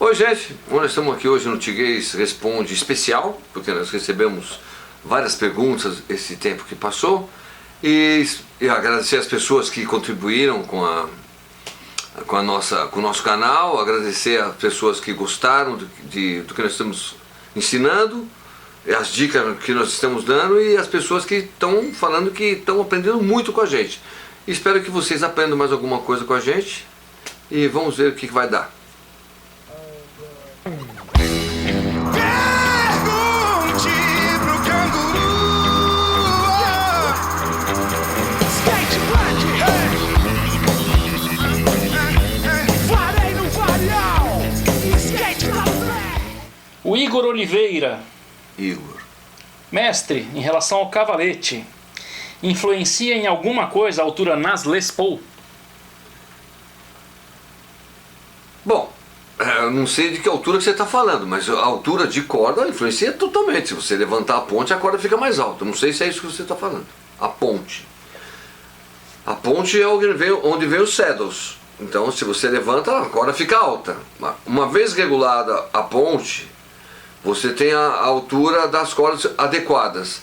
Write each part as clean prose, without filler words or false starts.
Oi gente, nós estamos aqui hoje no Tiguez Responde especial, porque nós recebemos várias perguntas esse tempo que passou, e agradecer as pessoas que contribuíram com o nosso canal, agradecer as pessoas que gostaram do que nós estamos ensinando, as dicas que nós estamos dando, e as pessoas que estão falando que estão aprendendo muito com a gente. Espero que vocês aprendam mais alguma coisa com a gente e vamos ver o que vai dar. Pergunte pro canguru. Skate black, farei no varial. Skate black. O Igor Oliveira. Igor. Mestre, em relação ao cavalete, influencia em alguma coisa a altura nas Les Paul? Bom, eu não sei de que altura que você está falando, mas a altura de corda influencia totalmente. Se você levantar a ponte, a corda fica mais alta. Não sei se é isso que você está falando. A ponte. A ponte é onde vem os saddles. Então, se você levanta, a corda fica alta. Uma vez regulada a ponte, você tem a altura das cordas adequadas.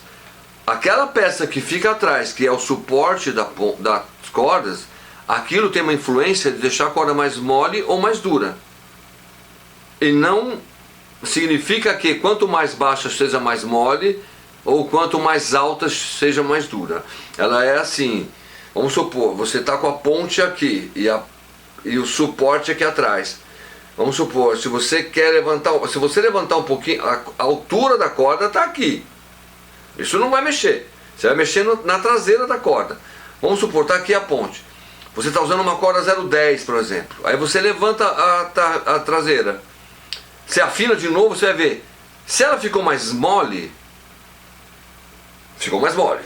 Aquela peça que fica atrás, que é o suporte das cordas, aquilo tem uma influência de deixar a corda mais mole ou mais dura. E não significa que quanto mais baixa seja mais mole, ou quanto mais alta seja mais dura. Ela é assim, vamos supor, você está com a ponte aqui e o suporte aqui atrás. Vamos supor, se você levantar um pouquinho, a altura da corda está aqui. Isso não vai mexer. Você vai mexer na traseira da corda. Vamos supor, está aqui a ponte. Você está usando uma corda 0,10, por exemplo. Aí você levanta a traseira. Você afina de novo, você vai ver. Se ela ficou mais mole,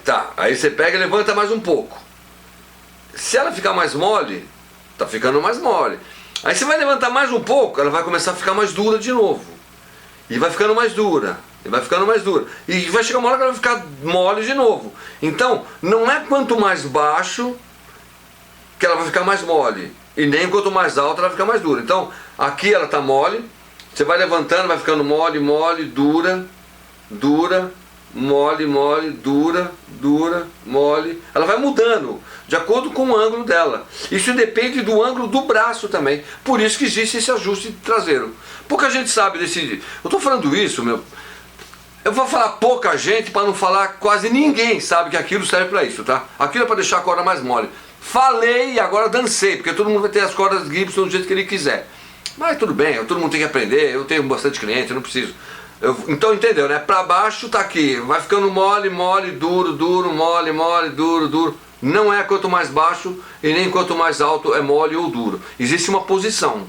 tá. Aí você pega e levanta mais um pouco. Se ela ficar mais mole, tá ficando mais mole. Aí você vai levantar mais um pouco, ela vai começar a ficar mais dura de novo. E vai ficando mais dura. E vai ficando mais dura. E vai chegar uma hora que ela vai ficar mole de novo. Então, não é quanto mais baixo que ela vai ficar mais mole. E nem quanto mais alta ela vai ficar mais dura. Então, aqui ela está mole. Você vai levantando, vai ficando mole, mole, dura, dura, mole, mole, dura, dura, mole. Ela vai mudando de acordo com o ângulo dela. Isso depende do ângulo do braço também. Por isso que existe esse ajuste traseiro. Pouca gente sabe desse... Eu estou falando isso, meu... Eu vou falar pouca gente para não falar quase ninguém sabe que aquilo serve para isso, tá? Aquilo é para deixar a corda mais mole. Falei e agora dancei, porque todo mundo vai ter as cordas Gibson do jeito que ele quiser. Mas tudo bem, todo mundo tem que aprender, eu tenho bastante cliente, eu não preciso. Então entendeu, né? Para baixo tá aqui, vai ficando mole, mole, duro, duro, mole, mole, duro, duro. Não é quanto mais baixo e nem quanto mais alto é mole ou duro. Existe uma posição.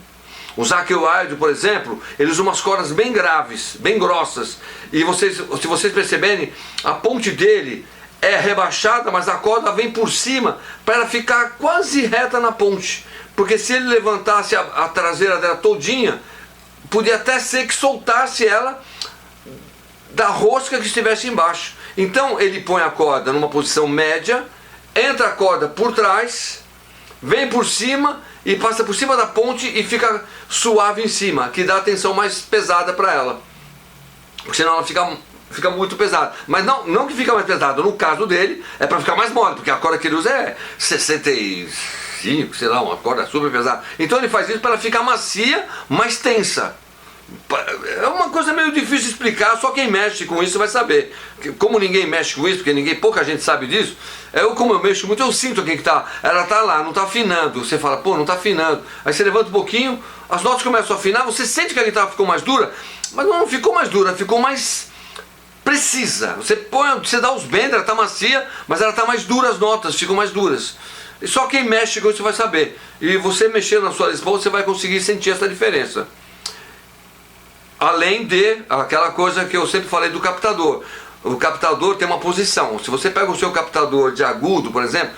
O Zakk Wylde, por exemplo, ele usa umas cordas bem graves, bem grossas. E se vocês perceberem, a ponte dele é rebaixada, mas a corda vem por cima para ela ficar quase reta na ponte. Porque se ele levantasse a traseira dela todinha, podia até ser que soltasse ela da rosca que estivesse embaixo. Então ele põe a corda numa posição média, entra a corda por trás, vem por cima e passa por cima da ponte e fica suave em cima, que dá a tensão mais pesada para ela. Porque senão ela fica muito pesada. Mas não que fica mais pesada, no caso dele é para ficar mais mole, porque a corda que ele usa é 65, sei lá, uma corda super pesada. Então ele faz isso para ela ficar macia, mais tensa. É uma coisa meio difícil de explicar, só quem mexe com isso vai saber. Como ninguém mexe com isso, porque pouca gente sabe disso, como eu mexo muito, eu sinto quem que tá. Ela tá lá, não tá afinando. Você fala, pô, não tá afinando. Aí você levanta um pouquinho, as notas começam a afinar, você sente que a guitarra ficou mais dura, mas não ficou mais dura, ficou mais precisa. Você dá os bends, ela tá macia, mas ela tá mais dura, as notas ficam mais duras. E só quem mexe com isso vai saber. E você mexendo na sua Les Paul, você vai conseguir sentir essa diferença. Além de aquela coisa que eu sempre falei do captador. O captador tem uma posição. Se você pega o seu captador de agudo, por exemplo,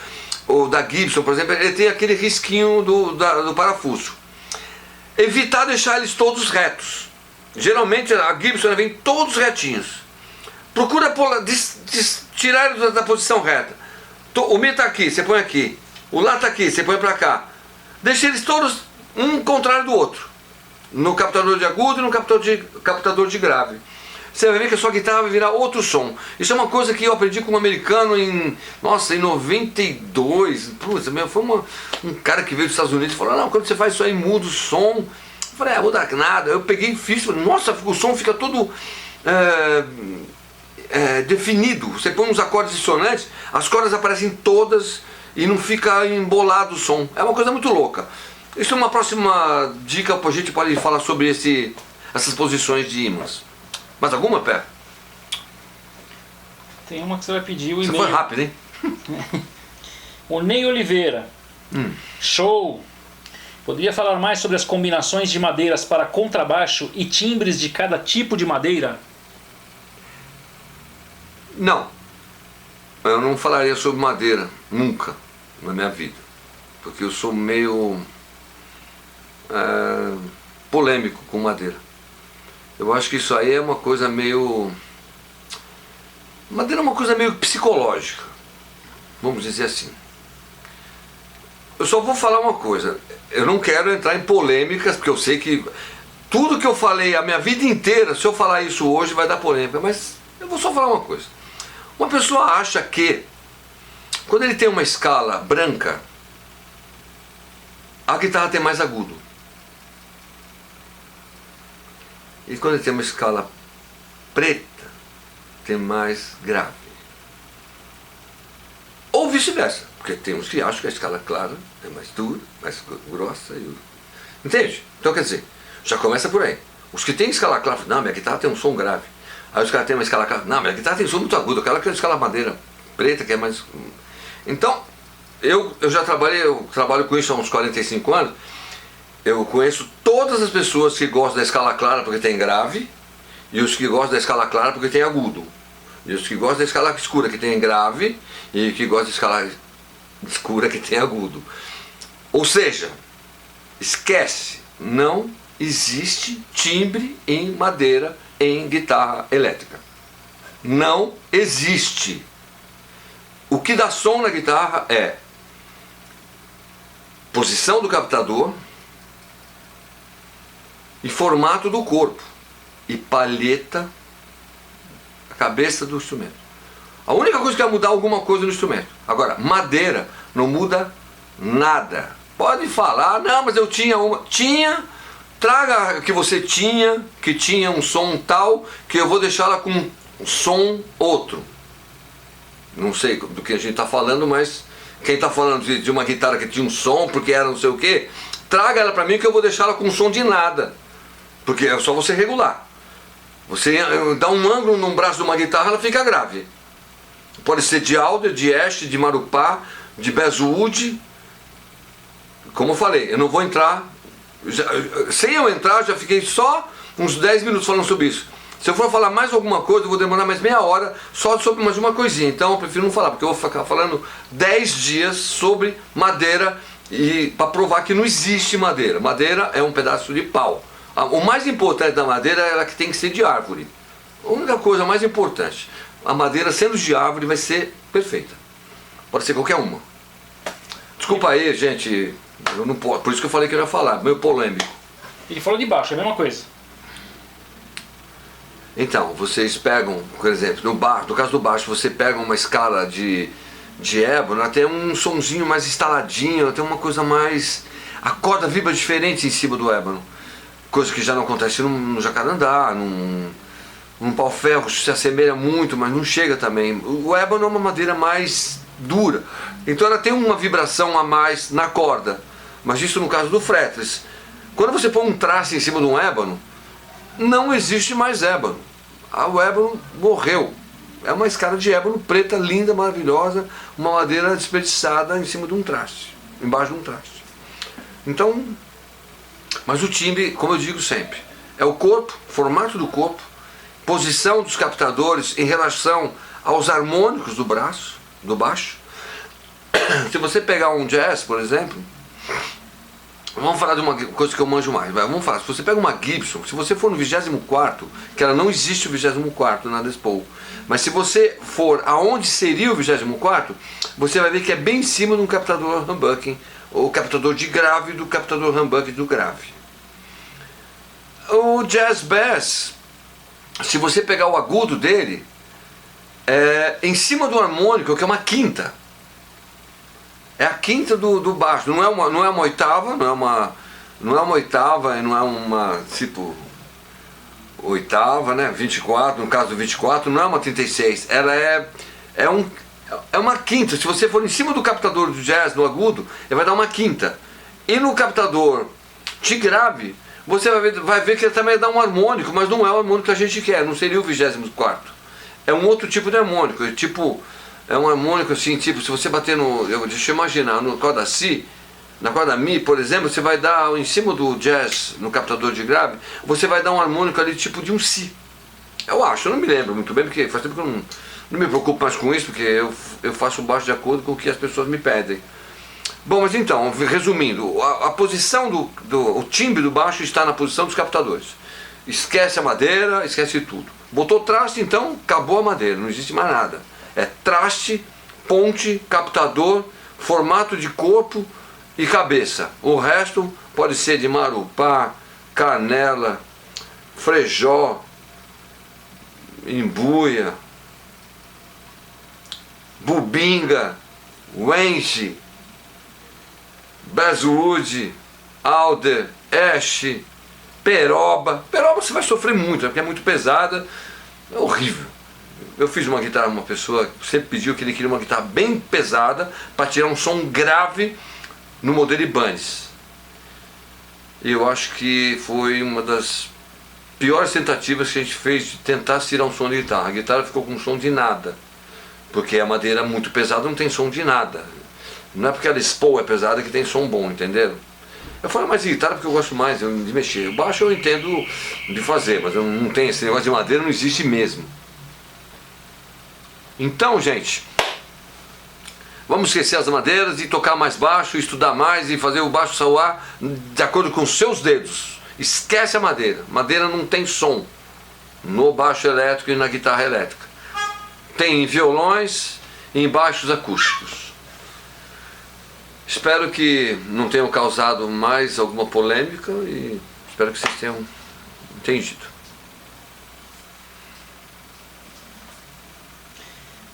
ou da Gibson, por exemplo, ele tem aquele risquinho do parafuso. Evitar deixar eles todos retos. Geralmente a Gibson vem todos retinhos. Procura tirar eles da posição reta. O Mi está aqui, você põe aqui. O Lá está aqui, você põe para cá. Deixa eles todos um contrário do outro. no captador de agudo e no captador de grave. Você vai ver que a sua guitarra vai virar outro som. Isso é uma coisa que eu aprendi com um americano em 92. Putz, foi um cara que veio dos Estados Unidos e falou, não, quando você faz isso aí muda o som. Eu falei, vou dar nada. Eu peguei e fiz, falei, nossa, o som fica todo definido. Você põe uns acordes dissonantes, as cordas aparecem todas e não fica embolado o som. É uma coisa muito louca. Isso é uma próxima dica, a gente pode falar sobre essas posições de ímãs. Mais alguma, Pé? Tem uma que você vai pedir o Você e-mail. foi rápido, hein? O Ney Oliveira. Show! Poderia falar mais sobre as combinações de madeiras para contrabaixo e timbres de cada tipo de madeira? Não. Eu não falaria sobre madeira, nunca, na minha vida. Porque eu sou meio polêmico com madeira. Eu acho que isso aí é uma coisa meio... Madeira é uma coisa meio psicológica, vamos dizer assim. Eu só vou falar uma coisa, eu não quero entrar em polêmicas, porque eu sei que tudo que eu falei a minha vida inteira, se eu falar isso hoje vai dar polêmica, mas eu vou só falar uma coisa. Uma pessoa acha que, quando ele tem uma escala branca, a guitarra tem mais agudo. E quando ele tem uma escala preta, tem mais grave. Ou vice-versa, porque tem uns que acham que a escala clara é mais dura, mais grossa. Entende? Então quer dizer, já começa por aí. Os que têm escala clara, não, minha guitarra tem um som grave. Aí os caras têm uma escala clara, não, minha guitarra tem um som muito agudo, aquela que é escala madeira preta, que é mais... Então, eu já eu trabalho com isso há uns 45 anos, eu conheço todas as pessoas que gostam da escala clara porque tem grave, e os que gostam da escala clara porque tem agudo. E os que gostam da escala escura que tem grave, e que gostam da escala escura que tem agudo. Ou seja, esquece, não existe timbre em madeira em guitarra elétrica. Não existe. O que dá som na guitarra é posição do captador e formato do corpo e palheta, a cabeça do instrumento. A única coisa que vai mudar alguma coisa no instrumento. Agora, madeira não muda nada. Pode falar, não, mas eu tinha uma. Tinha, traga que você tinha, que tinha um som tal, que eu vou deixá-la com um som outro. Não sei do que a gente está falando, mas quem está falando de uma guitarra que tinha um som, porque era não sei o que, traga ela para mim que eu vou deixá-la com um som de nada. Porque é só você regular. Você dá um ângulo num braço de uma guitarra, ela fica grave. Pode ser de Alder, de Ash, de Marupá, de Basswood. Como eu falei, eu não vou entrar. Sem eu entrar, já fiquei só uns 10 minutos falando sobre isso. Se eu for falar mais alguma coisa, eu vou demorar mais meia hora só sobre mais uma coisinha. Então eu prefiro não falar, porque eu vou ficar falando 10 dias sobre madeira e para provar que não existe madeira. Madeira é um pedaço de pau. O mais importante da madeira é ela que tem que ser de árvore. A única coisa mais importante, a madeira sendo de árvore vai ser perfeita. Pode ser qualquer uma. Desculpa aí, gente, eu não posso, por isso que eu falei que eu ia falar, meio polêmico. Ele falou de baixo, é a mesma coisa. Então, vocês pegam, por exemplo, no caso do baixo, você pega uma escala de ébano, ela tem um sonzinho mais instaladinho, ela tem uma coisa mais... A corda vibra diferente em cima do ébano. Coisa que já não acontece no jacarandá, num pau-ferro se assemelha muito, mas não chega também. O ébano é uma madeira mais dura, então ela tem uma vibração a mais na corda, mas isso no caso do fretless. Quando você põe um traço em cima de um ébano, não existe mais ébano. O ébano morreu. É uma escala de ébano preta, linda, maravilhosa, uma madeira desperdiçada em cima de um traste, embaixo de um traste. Então, mas o timbre, como eu digo sempre, é o corpo, formato do corpo, posição dos captadores em relação aos harmônicos do braço, do baixo. Se você pegar um jazz, por exemplo, vamos falar de uma coisa que eu manjo mais, mas vamos falar, se você pega uma Gibson, se você for no 24º, que ela não existe o 24º na Les Paul, mas se você for aonde seria o 24º, você vai ver que é bem em cima de um captador humbucking, ou captador de grave do captador humbucking do grave. o jazz bass, se você pegar o agudo dele, em cima do harmônico, que é uma quinta. É a quinta do baixo, não é uma oitava, não é uma oitava e não é uma tipo oitava, né? 24, no caso do 24, não é uma 36, ela é uma quinta. Se você for em cima do captador do jazz, no agudo, ele vai dar uma quinta. E no captador de grave, você vai ver que ele também dá um harmônico, mas não é o harmônico que a gente quer, não seria o 24º. É um outro tipo de harmônico, é um harmônico assim, tipo, se você bater deixa eu imaginar, no corda Si, na corda Mi, por exemplo, você vai dar em cima do jazz, no captador de grave, você vai dar um harmônico ali tipo de um Si. Eu acho, eu não me lembro muito bem, porque faz tempo que eu não me preocupo mais com isso, porque eu faço baixo de acordo com o que as pessoas me pedem. Bom, mas então, resumindo, a posição o timbre do baixo está na posição dos captadores. Esquece a madeira, esquece tudo. Botou traste, então acabou a madeira, não existe mais nada. É traste, ponte, captador, formato de corpo e cabeça. O resto pode ser de marupá, canela, frejó, embuia, bubinga, wenge, basswood, alder, ash, peroba. Peroba você vai sofrer muito, porque é muito pesada, é horrível. Eu fiz uma guitarra, uma pessoa sempre pediu que ele queria uma guitarra bem pesada para tirar um som grave no modelo Ibanez. E eu acho que foi uma das piores tentativas que a gente fez de tentar tirar um som de guitarra. A guitarra ficou com um som de nada, porque a madeira muito pesada não tem som de nada. Não é porque a Les Paul é pesada que tem som bom, entenderam? Eu falo mais de guitarra porque eu gosto mais de mexer. O baixo eu entendo de fazer, mas eu não tenho esse negócio de madeira, não existe mesmo. Então, gente, vamos esquecer as madeiras e tocar mais baixo, estudar mais e fazer o baixo soar de acordo com os seus dedos. Esquece a madeira. Madeira não tem som no baixo elétrico e na guitarra elétrica. Tem em violões e em baixos acústicos. Espero que não tenham causado mais alguma polêmica e espero que vocês tenham entendido.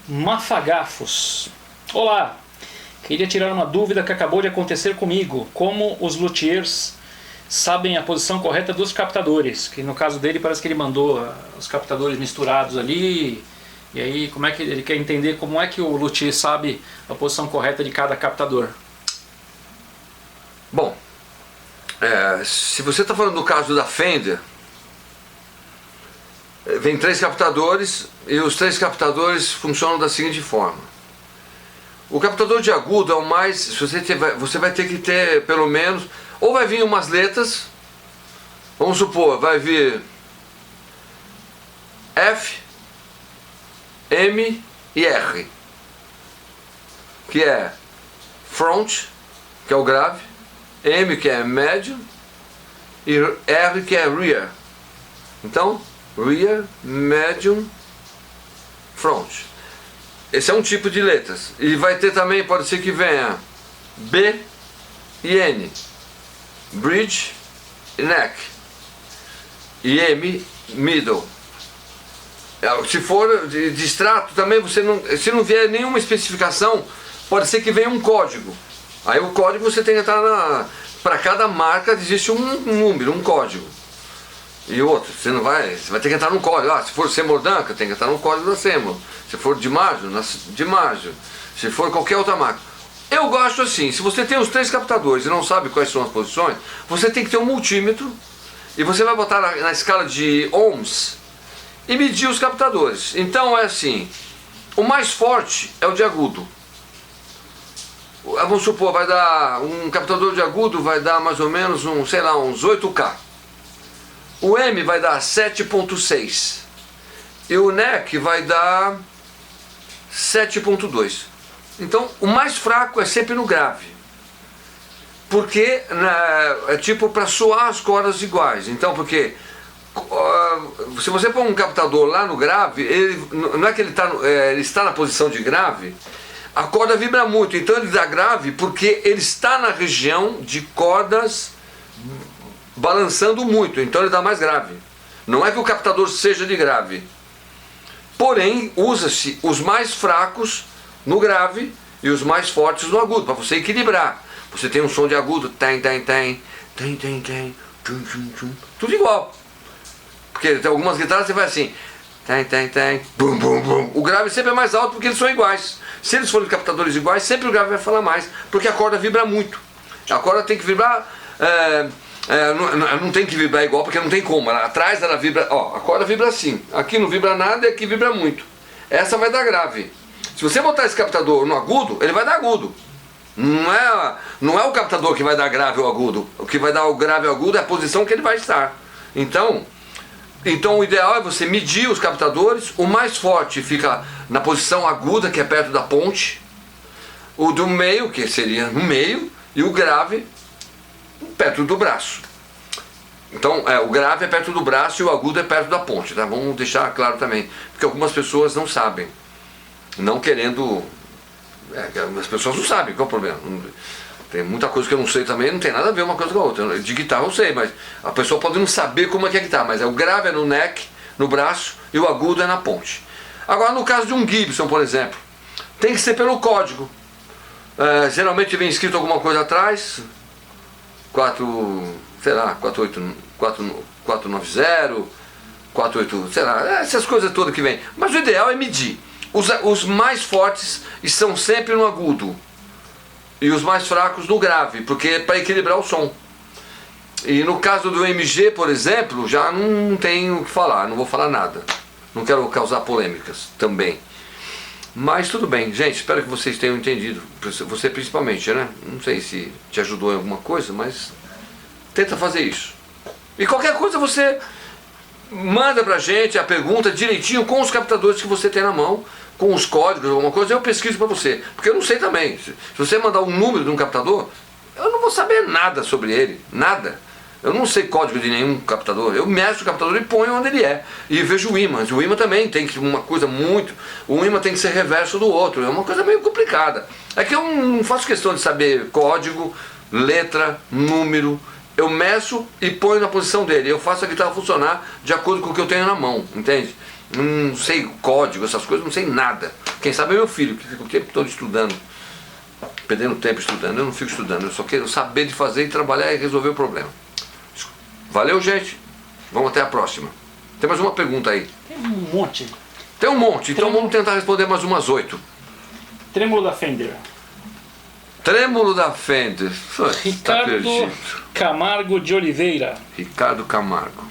Mafagafos. Olá, queria tirar uma dúvida que acabou de acontecer comigo. Como os luthiers sabem a posição correta dos captadores? Que no caso dele parece que ele mandou os captadores misturados ali. E aí como é que ele quer entender como é que o luthier sabe a posição correta de cada captador? Bom, se você está falando do caso da Fender, vem 3 captadores e os 3 captadores funcionam da seguinte forma. O captador de agudo é o mais... Você vai ter que ter pelo menos... Ou vai vir umas letras, vamos supor, vai vir F, M e R, que é front, que é o grave, M que é médio e R que é rear. Então, rear, medium, front. Esse é um tipo de letras. E vai ter também, pode ser que venha B e N, bridge e neck, e M, middle. Se for de extrato também, se não vier nenhuma especificação, pode ser que venha um código. Aí o código você tem que entrar para cada marca existe um número, um código. E outro, você vai ter que entrar no código. Se for Seymour Duncan, tem que entrar no código da Seymour. Se for de Maggio. Se for qualquer outra marca. Eu gosto assim, se você tem os 3 captadores e não sabe quais são as posições, você tem que ter um multímetro e você vai botar na escala de ohms e medir os captadores. Então é assim, o mais forte é o de agudo. Vamos supor, vai dar um captador de agudo, vai dar mais ou menos uns 8K. O M vai dar 7.6 e o NEC vai dar 7.2. Então o mais fraco é sempre no grave, porque é tipo para soar as cordas iguais. Então, porque se você põe um captador lá no grave, ele não é que ele está na posição de grave, a corda vibra muito, então ele dá grave porque ele está na região de cordas balançando muito, então ele dá mais grave. Não é que o captador seja de grave. Porém, usa-se os mais fracos no grave e os mais fortes no agudo, para você equilibrar. Você tem um som de agudo, tem, tudo igual. Porque tem algumas guitarras você vai assim, tem, bum, bum, bum. O grave sempre é mais alto porque eles são iguais. Se eles forem captadores iguais, sempre o grave vai falar mais, porque a corda vibra muito. A corda tem que vibrar, não tem que vibrar igual, porque não tem como. Atrás ela vibra, ó, a corda vibra assim. Aqui não vibra nada e aqui vibra muito. Essa vai dar grave. Se você botar esse captador no agudo, ele vai dar agudo. Não é o captador que vai dar grave ou agudo. O que vai dar o grave ou agudo é a posição que ele vai estar. Então o ideal é você medir os captadores. O mais forte fica na posição aguda, que é perto da ponte. O do meio, que seria no meio. E o grave, perto do braço. Então, o grave é perto do braço e o agudo é perto da ponte, tá? Vamos deixar claro também. Porque algumas pessoas não sabem. Não querendo... as pessoas não sabem, qual é o problema? Tem muita coisa que eu não sei também, não tem nada a ver uma coisa com a outra. De guitarra eu sei, mas a pessoa pode não saber como é que é a guitarra. Mas o grave é no neck, no braço, e o agudo é na ponte. Agora, no caso de um Gibson, por exemplo, tem que ser pelo código. Geralmente vem escrito alguma coisa atrás, 490, 48, sei lá, essas coisas todas que vem. Mas o ideal é medir. Os mais fortes estão sempre no agudo e os mais fracos no grave, porque é para equilibrar o som. E no caso do MG, por exemplo, já não tenho o que falar, não vou falar nada. Não quero causar polêmicas também. Mas tudo bem, gente, espero que vocês tenham entendido. Você principalmente, né? Não sei se te ajudou em alguma coisa, mas tenta fazer isso. E qualquer coisa você manda pra gente a pergunta direitinho com os captadores que você tem na mão, com os códigos, alguma coisa, eu pesquiso pra você. Porque eu não sei também. Se você mandar um número de um captador, eu não vou saber nada sobre ele, nada. Eu não sei código de nenhum captador. Eu mexo o captador e ponho onde ele é. E vejo o ímã. O ímã também tem que uma coisa muito... Um ímã tem que ser reverso do outro. É uma coisa meio complicada. É que eu não faço questão de saber código, letra, número. Eu meço e ponho na posição dele. Eu faço a guitarra funcionar de acordo com o que eu tenho na mão. Entende? Não sei código, essas coisas, não sei nada. Quem sabe é meu filho, que fica o tempo todo estudando. Perdendo tempo estudando. Eu não fico estudando. Eu só quero saber de fazer e trabalhar e resolver o problema. Valeu, gente. Vamos até a próxima. Tem mais uma pergunta aí. Tem um monte. Tem um monte, então vamos tentar responder mais umas 8. Trêmulo da Fender. Trêmulo da Fender. Ricardo Camargo de Oliveira. Ricardo Camargo.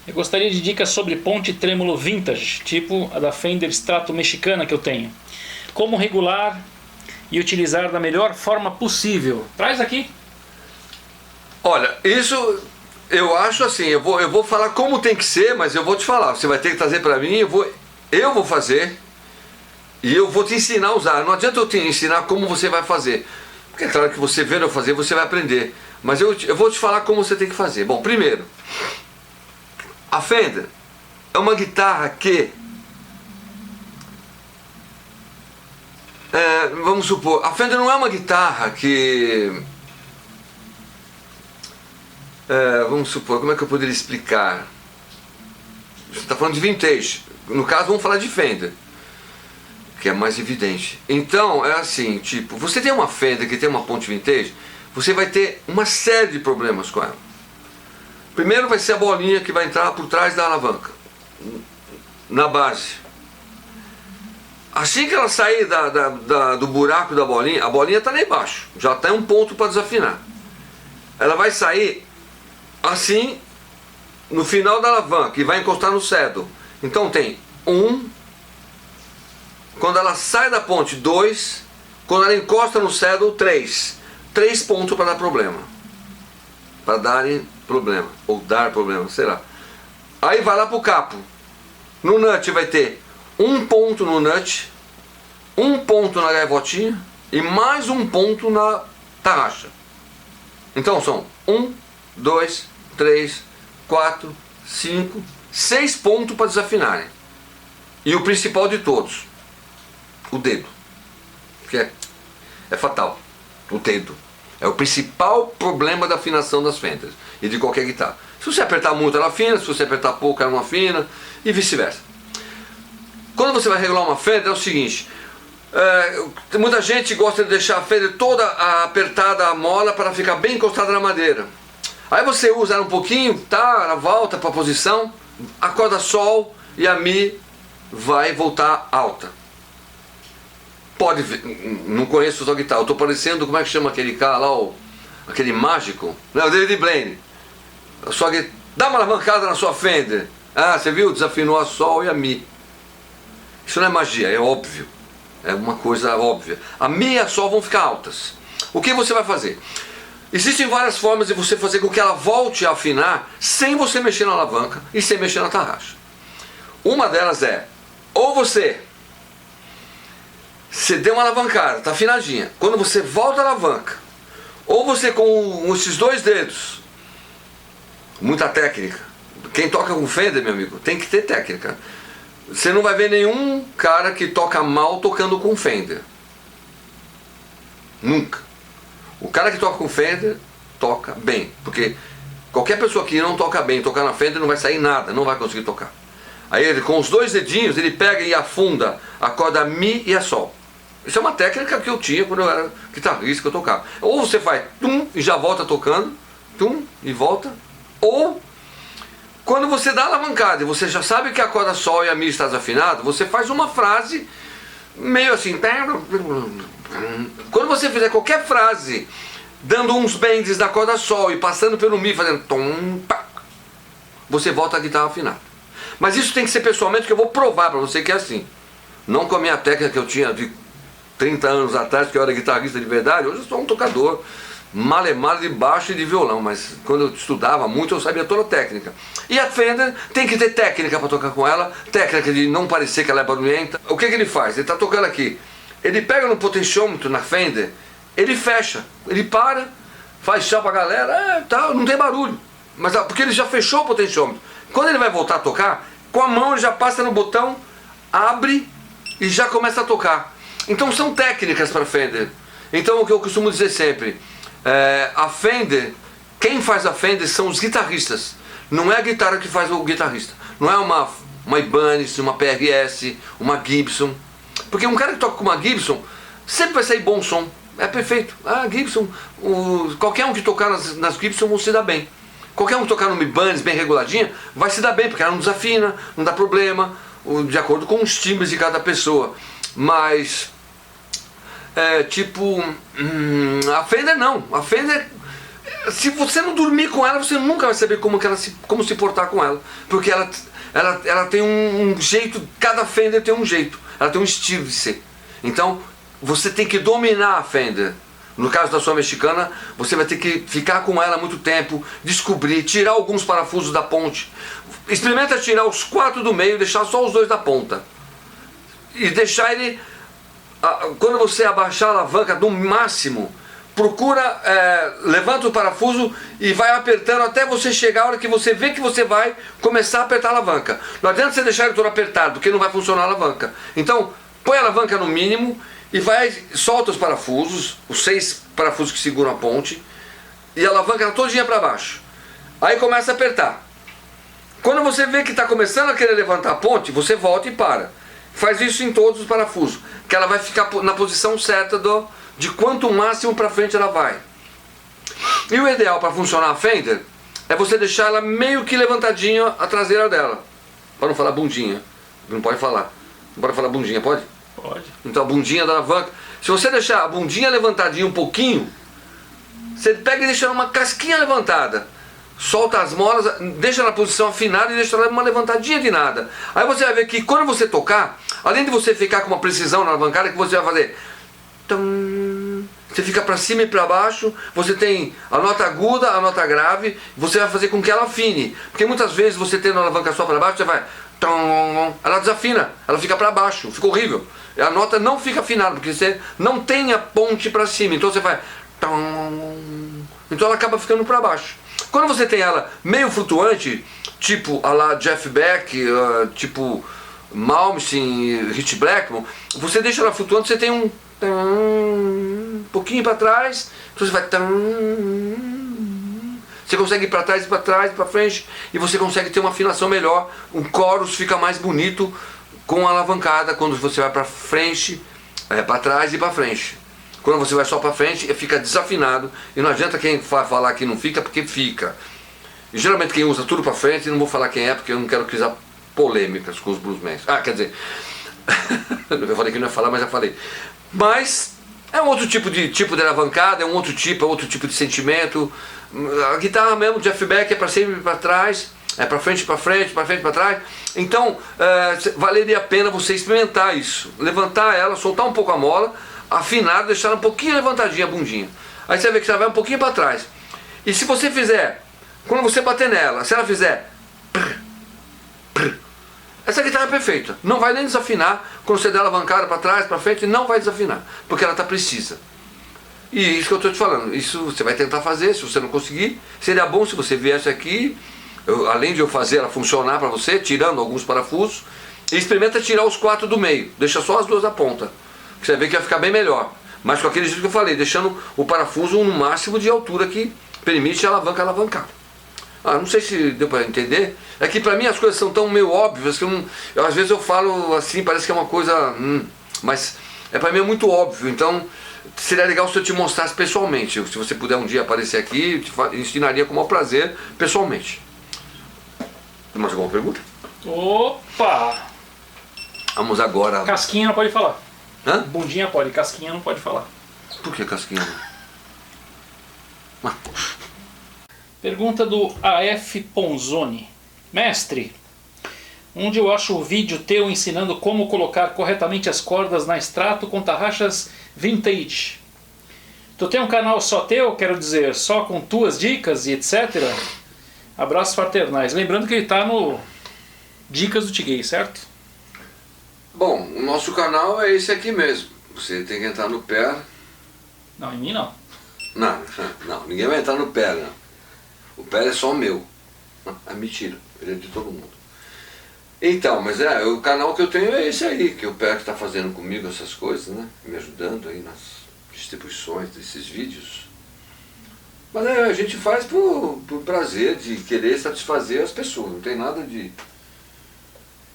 Eu gostaria de dicas sobre ponte trêmulo vintage, tipo a da Fender Strato mexicana que eu tenho. Como regular e utilizar da melhor forma possível. Traz aqui. Olha, isso... Eu acho assim, eu vou falar como tem que ser, mas eu vou te falar. Você vai ter que trazer para mim, eu vou fazer e eu vou te ensinar a usar. Não adianta eu te ensinar como você vai fazer, porque é claro que você vendo eu fazer, você vai aprender. Mas eu vou te falar como você tem que fazer. Bom, primeiro, a Fender é uma guitarra que... vamos supor, a Fender não é uma guitarra que... vamos supor, como é que eu poderia explicar? Você está falando de vintage. No caso, vamos falar de Fender, que é mais evidente. Então, é assim, tipo, você tem uma Fender que tem uma ponte vintage, você vai ter uma série de problemas com ela. Primeiro vai ser a bolinha que vai entrar por trás da alavanca, na base. Assim que ela sair do buraco da bolinha, a bolinha está lá embaixo, já tem um ponto para desafinar. Ela vai sair assim no final da alavanca e vai encostar no saddle. Então tem 1, quando ela sai da ponte 2, quando ela encosta no saddle 3 pontos para dar problema, para darem problema ou dar problema, sei lá. Aí vai lá pro capo. No nut vai ter 1 ponto no nut, 1 ponto na gaivotinha e mais 1 ponto na tarraxa. Então são 1, 2, 3, 4, 5, 6 pontos para desafinarem. E o principal de todos, o dedo, que é fatal, o dedo. É o principal problema da afinação das Fenders e de qualquer guitarra. Se você apertar muito, ela afina, se você apertar pouco, ela não afina, e vice-versa. Quando você vai regular uma Fender, é o seguinte: muita gente gosta de deixar a Fender toda apertada a mola para ficar bem encostada na madeira. Aí você usa ela um pouquinho, tá? Ela volta para a posição, a corda Sol e a Mi vai voltar alta. Pode ver, não conheço sua guitarra, eu estou parecendo, como é que chama aquele cara lá, aquele mágico? Não, o David Blaine. Dá uma alavancada na sua Fender. Ah, você viu? Desafinou a Sol e a Mi. Isso não é magia, é óbvio. É uma coisa óbvia. A Mi e a Sol vão ficar altas. O que você vai fazer? Existem várias formas de você fazer com que ela volte a afinar sem você mexer na alavanca e sem mexer na tarraxa. Uma delas é, ou você deu uma alavancada, está afinadinha. Quando você volta a alavanca, ou você com esses dois dedos, muita técnica. Quem toca com Fender, meu amigo, tem que ter técnica. Você não vai ver nenhum cara que toca mal tocando com Fender. Nunca. O cara que toca com Fender, toca bem. Porque qualquer pessoa que não toca bem, tocar na Fender, não vai sair nada, não vai conseguir tocar. Aí ele, com os dois dedinhos, ele pega e afunda a corda Mi e a Sol. Isso é uma técnica que eu tinha quando eu era guitarrista, que eu tocava. Ou você faz tum e já volta tocando, tum e volta. Ou quando você dá a alavancada e você já sabe que a corda Sol e a Mi está desafinada, você faz uma frase meio assim. Quando você fizer qualquer frase dando uns bends da corda Sol e passando pelo Mi, fazendo tom, pá, você volta a guitarra afinada. Mas isso tem que ser pessoalmente, que eu vou provar para você que é assim. Não com a minha técnica que eu tinha de 30 anos atrás, que eu era guitarrista de verdade. Hoje eu sou um tocador malemar de baixo e de violão, mas quando eu estudava muito eu sabia toda a técnica. E a Fender tem que ter técnica para tocar com ela, técnica de não parecer que ela é barulhenta. O que ele faz? Ele está tocando aqui, ele pega no potenciômetro na Fender, ele fecha, ele para, faz tchau pra galera, tá, não tem barulho, mas porque ele já fechou o potenciômetro. Quando ele vai voltar a tocar, com a mão ele já passa no botão, abre e já começa a tocar. Então são técnicas para Fender. Então o que eu costumo dizer sempre, a Fender, quem faz a Fender são os guitarristas. Não é a guitarra que faz o guitarrista. Não é uma Ibanez, uma PRS, uma Gibson. Porque um cara que toca com uma Gibson sempre vai sair bom som. É perfeito. Ah, Gibson, qualquer um que tocar nas Gibson vão se dar bem. Qualquer um que tocar numa Ibanez bem reguladinha vai se dar bem, porque ela não desafina, não dá problema, de acordo com os timbres de cada pessoa. Mas a Fender não. A Fender, se você não dormir com ela, você nunca vai saber como se portar com ela. Porque ela tem um jeito, cada Fender tem um jeito, ela tem um estilo de ser. Então você tem que dominar a Fender. No caso da sua mexicana, você vai ter que ficar com ela muito tempo, descobrir, tirar alguns parafusos da ponte. Experimenta tirar os 4 do meio e deixar só os 2 da ponta. E deixar ele, quando você abaixar a alavanca no máximo, procura, levanta o parafuso e vai apertando até você chegar a hora que você vê que você vai começar a apertar a alavanca. Não adianta você deixar ele todo apertado, porque não vai funcionar a alavanca. Então, põe a alavanca no mínimo e solta os parafusos, os 6 parafusos que seguram a ponte, e a alavanca todinha para baixo. Aí começa a apertar. Quando você vê que está começando a querer levantar a ponte, você volta e para. Faz isso em todos os parafusos, que ela vai ficar na posição certa de quanto máximo para frente ela vai. E o ideal para funcionar a Fender é você deixar ela meio que levantadinha a traseira dela. Para não falar bundinha. Não pode falar. Não pode falar bundinha, pode? Pode. Então a bundinha da alavanca. Se você deixar a bundinha levantadinha um pouquinho, você pega e deixa uma casquinha levantada. Solta as molas, deixa na posição afinada e deixa ela uma levantadinha de nada. Aí você vai ver que quando você tocar, além de você ficar com uma precisão na alavancada, que você vai fazer, você fica para cima e para baixo, você tem a nota aguda, a nota grave, você vai fazer com que ela afine. Porque muitas vezes você tendo a alavanca só para baixo, você vai, ela desafina, ela fica para baixo, fica horrível. A nota não fica afinada, porque você não tem a ponte para cima, então você vai, então ela acaba ficando para baixo. Quando você tem ela meio flutuante, tipo a lá Jeff Beck, tipo Malmsteen, Rich Blackmore, você deixa ela flutuante, você tem um pouquinho para trás, então você vai você consegue ir para trás, para frente, e você consegue ter uma afinação melhor, um chorus fica mais bonito com a alavancada quando você vai para frente, para trás e para frente. Quando você vai só para frente, fica desafinado, e não adianta quem falar que não fica, porque fica. E geralmente quem usa tudo para frente, não vou falar quem é, porque eu não quero criar polêmicas com os bluesmen. Quer dizer, eu falei que não ia falar, mas já falei. Mas é um outro tipo de alavancada, é um outro tipo de sentimento. A guitarra mesmo, Jeff Beck, é para sempre para trás, é para frente, para trás. Então, valeria a pena você experimentar isso. Levantar ela, soltar um pouco a mola, afinar, deixar ela um pouquinho levantadinha a bundinha. Aí você vê que ela vai um pouquinho para trás. E se você fizer, quando você bater nela, se ela fizer essa guitarra é perfeita, não vai nem desafinar. Quando você der alavancada para trás, para frente, não vai desafinar, porque ela está precisa. E isso que eu estou te falando, isso você vai tentar fazer. Se você não conseguir, seria bom se você viesse aqui, além de eu fazer ela funcionar para você, tirando alguns parafusos, e experimenta tirar os 4 do meio, deixa só as 2 da ponta, que você vai ver que vai ficar bem melhor. Mas com aquele jeito que eu falei, deixando o parafuso no máximo de altura que permite a alavanca alavancar. Não sei se deu para entender. É que para mim as coisas são tão meio óbvias que às vezes eu falo assim, parece que é uma coisa, mas para mim é muito óbvio. Então seria legal se eu te mostrasse pessoalmente. Se você puder um dia aparecer aqui, eu te ensinaria com o maior prazer pessoalmente. Tem mais alguma pergunta? Opa! Vamos agora. Casquinha não pode falar. Hã? Bundinha pode, casquinha não pode falar. Por que casquinha? Pergunta do AF Ponzoni. Mestre, onde eu acho o vídeo teu ensinando como colocar corretamente as cordas na Strato com tarraxas vintage? Tu tem um canal só teu, quero dizer, só com tuas dicas e etc? Abraços fraternais. Lembrando que ele está no Dicas do Tiguei, certo? Bom, o nosso canal é esse aqui mesmo. Você tem que entrar no pé. Não, em mim não. Não, ninguém vai entrar no pé, não. O pé é só meu. É mentira, ele é de todo mundo. Então, mas o canal que eu tenho é esse aí, que o pé que está fazendo comigo essas coisas, né? Me ajudando aí nas distribuições desses vídeos. Mas a gente faz por prazer de querer satisfazer as pessoas, não tem nada de...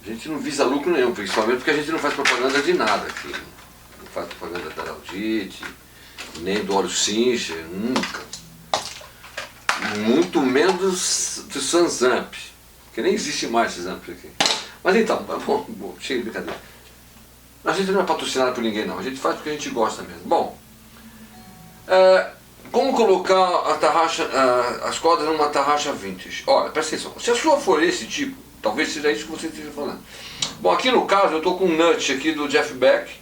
A gente não visa lucro nenhum, principalmente porque a gente não faz propaganda de nada aqui. Não faz propaganda da Audite, nem do Óleo Singer, nunca. Muito menos do Sanzamp, que nem existe mais esse Zamp aqui. Mas então, bom, chega de brincadeira. A gente não é patrocinado por ninguém não, a gente faz porque a gente gosta mesmo. Bom, como colocar a tarraxa, as cordas numa tarraxa vintage? Olha, presta atenção, se a sua for esse tipo, talvez seja isso que você esteja falando. Bom, aqui no caso eu estou com um nut aqui do Jeff Beck,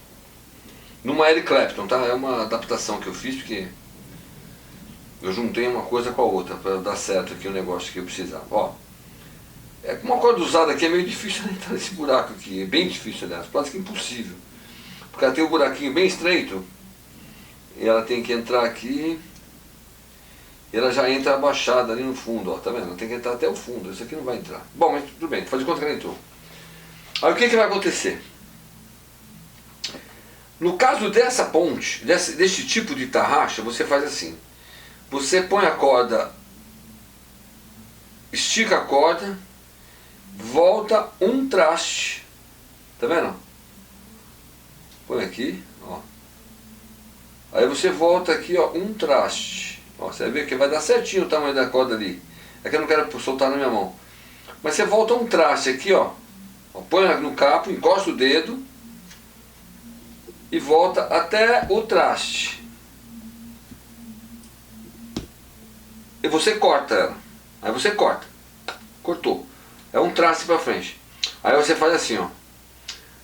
numa Eric Clapton, tá? É uma adaptação que eu fiz porque eu juntei uma coisa com a outra para dar certo aqui o negócio que eu precisava. Ó, uma corda usada aqui é meio difícil entrar nesse buraco aqui, é bem difícil, aliás, quase que impossível. Porque ela tem um buraquinho bem estreito e ela tem que entrar aqui e ela já entra abaixada ali no fundo, ó, tá vendo? Ela tem que entrar até o fundo, isso aqui não vai entrar. Bom, mas tudo bem, faz de conta que ela entrou. Aí o que vai acontecer? No caso dessa ponte, desse tipo de tarraxa, você faz assim. Você põe a corda, estica a corda, volta um traste, tá vendo? Põe aqui, ó. Aí você volta aqui, ó, um traste. Ó, você vai ver que vai dar certinho o tamanho da corda ali. É que eu não quero soltar na minha mão. Mas você volta um traste aqui, ó. Põe no capo, encosta o dedo e volta até o traste. E você corta ela. Aí você corta. Cortou. É um traste para frente. Aí você faz assim, ó.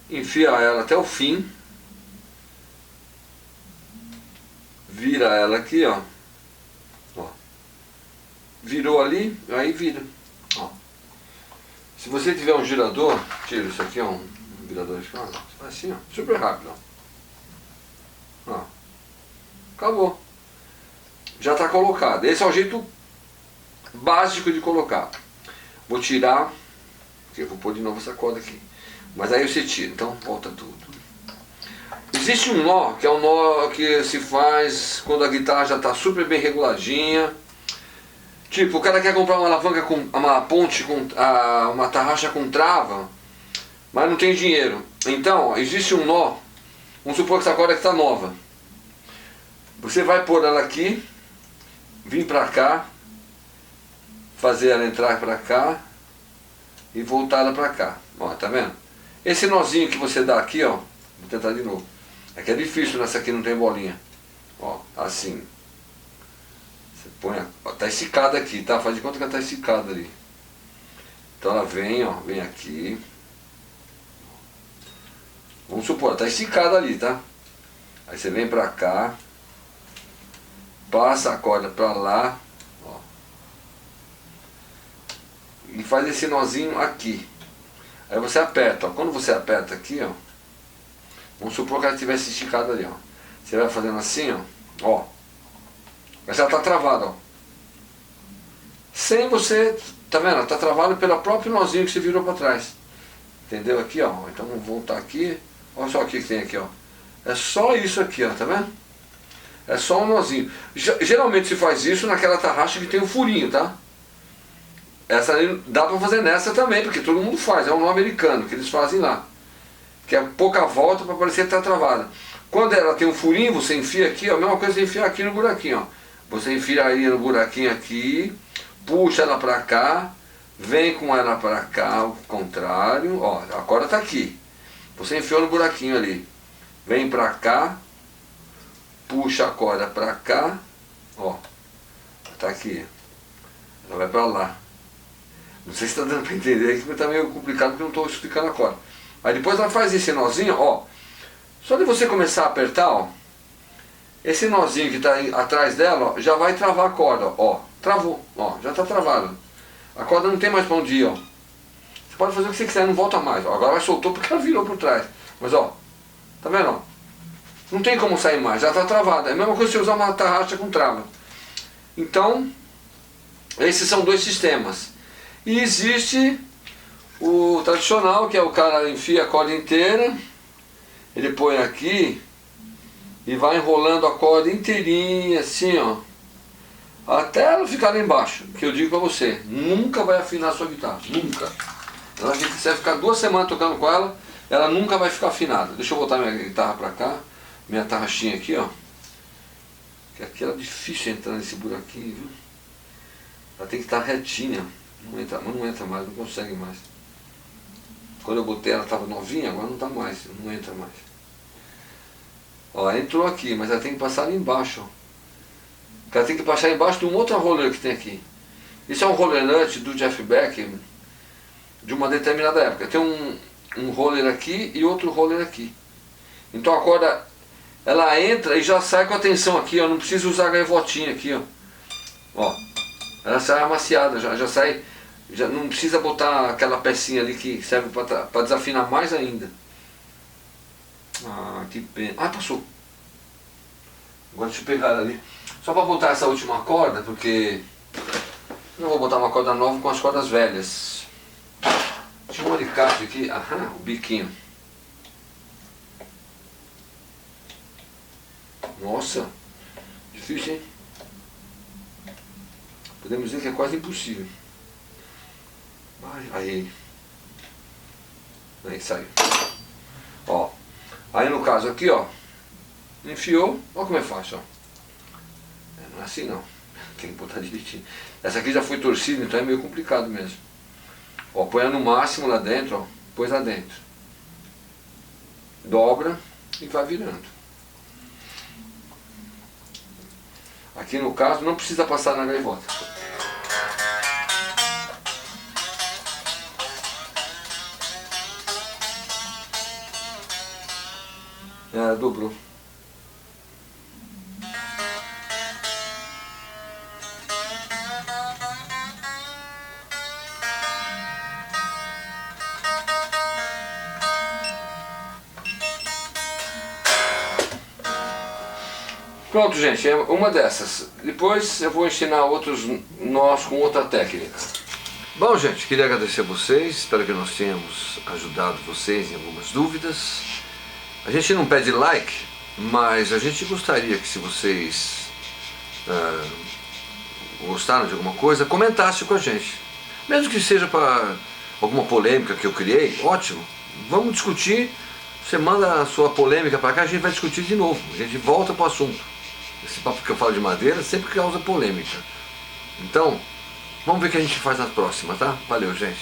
Enfia ela até o fim. Vira ela aqui, ó. Ó. Virou ali, aí vira. Ó. Se você tiver um girador, tira isso aqui, ó, um virador de casa. Você faz assim, ó. Super rápido, ó. Ó. Acabou. Já está colocado. Esse é o jeito básico de colocar. Vou tirar, porque eu vou pôr de novo essa corda aqui. Mas aí você tira, então volta tudo. E Existe um nó, que é um nó que se faz quando a guitarra já está super bem reguladinha. Tipo, o cara quer comprar uma alavanca com uma ponte, com uma tarraxa com trava, mas não tem dinheiro. Então, ó, existe um nó, vamos supor que essa corda está nova. Você vai pôr ela aqui, vir para cá, fazer ela entrar para cá e voltar ela para cá. Ó, tá vendo? Esse nozinho que você dá aqui, ó, vou tentar de novo. Aqui é difícil, nessa aqui não tem bolinha. Ó, assim. Você põe, ó, tá esticada aqui, tá? Faz de conta que ela tá esticada ali. Então ela vem, ó, vem aqui. Vamos supor, ela tá esticada ali, tá? Aí você vem pra cá, passa a corda pra lá, ó, e faz esse nozinho aqui. Aí você aperta, ó. Quando você aperta aqui, ó, vamos supor que ela estivesse esticada ali, ó. Você vai fazendo assim, ó. Mas ela tá travada, ó. Sem você, tá vendo? Ela tá travada pelo próprio nozinho que você virou para trás. Entendeu? Aqui, ó. Então vamos voltar aqui. Olha só o que tem aqui, ó. É só isso aqui, ó, tá vendo? É só um nozinho. Geralmente se faz isso naquela tarraxa que tem um furinho, tá? Essa aí dá pra fazer nessa também, porque todo mundo faz. É um nó americano que eles fazem lá. Que é pouca volta para parecer que tá travada. Quando ela tem um furinho, você enfia aqui, ó. A mesma coisa que você enfia aqui no buraquinho, ó. Você enfia aí no buraquinho aqui, puxa ela pra cá, vem com ela pra cá, ao contrário, ó, a corda tá aqui. Você enfiou no buraquinho ali, vem pra cá, puxa a corda pra cá, ó, tá aqui, ela vai pra lá. Não sei se tá dando pra entender aqui, mas tá meio complicado porque eu não tô explicando a corda. Aí depois ela faz esse nozinho, ó, só de você começar a apertar, ó, esse nozinho que está atrás dela, ó, já vai travar a corda, ó. Travou, ó, já está travado. A corda não tem mais para onde ir, ó. Você pode fazer o que você quiser, não volta mais, ó. Agora ela soltou porque ela virou por trás. Mas, ó, tá vendo, ó? Não tem como sair mais, já está travada. É a mesma coisa que você usar uma tarraxa com trava. Então, esses são dois sistemas. E existe o tradicional, que é o cara enfia a corda inteira, ele põe aqui e vai enrolando a corda inteirinha, assim, ó, até ela ficar lá embaixo. Que eu digo pra você, nunca vai afinar a sua guitarra, nunca. Ela, se você ficar 2 semanas tocando com ela, ela nunca vai ficar afinada. Deixa eu botar minha guitarra pra cá, minha tarraxinha aqui, ó. Que aqui era difícil entrar nesse buraquinho, viu? Ela tem que estar retinha, não entra mais, não consegue mais. Quando eu botei ela estava novinha, agora não tá mais, não entra mais. Ó, entrou aqui, mas ela tem que passar ali embaixo, ó. Ela tem que passar embaixo de um outro roller que tem aqui. Isso é um roller nut do Jeff Beck, de uma determinada época. Tem um roller aqui e outro roller aqui. Então a corda, ela entra e já sai com a tensão aqui, ó. Não precisa usar a gaivotinha aqui, ó. Ó, ela sai amaciada, já sai, já não precisa botar aquela pecinha ali que serve para desafinar mais ainda. Ah, que pena. Ah, passou. Agora deixa eu pegar ela ali. Só para botar essa última corda, porque não vou botar uma corda nova com as cordas velhas. Tinha um alicate aqui, aham, o biquinho. Nossa, difícil, hein? Podemos dizer que é quase impossível. Aí saiu. Ó, aí no caso aqui, ó, enfiou, olha como é fácil, ó. Não é assim não, tem que botar direitinho. Essa aqui já foi torcida, então é meio complicado mesmo. Ó, põe no máximo lá dentro, ó, pôs lá dentro. Dobra e vai virando. Aqui no caso não precisa passar na gaivota. Dobrou. Pronto, gente, é uma dessas. Depois eu vou ensinar outros nós com outra técnica. Bom, gente, queria agradecer a vocês. Espero que nós tenhamos ajudado vocês em algumas dúvidas. A gente não pede like, mas a gente gostaria que, se vocês gostaram de alguma coisa, comentasse com a gente. Mesmo que seja para alguma polêmica que eu criei, ótimo. Vamos discutir. Você manda a sua polêmica para cá, a gente vai discutir de novo. A gente volta para o assunto. Esse papo que eu falo de madeira sempre causa polêmica. Então, vamos ver o que a gente faz na próxima, tá? Valeu, gente.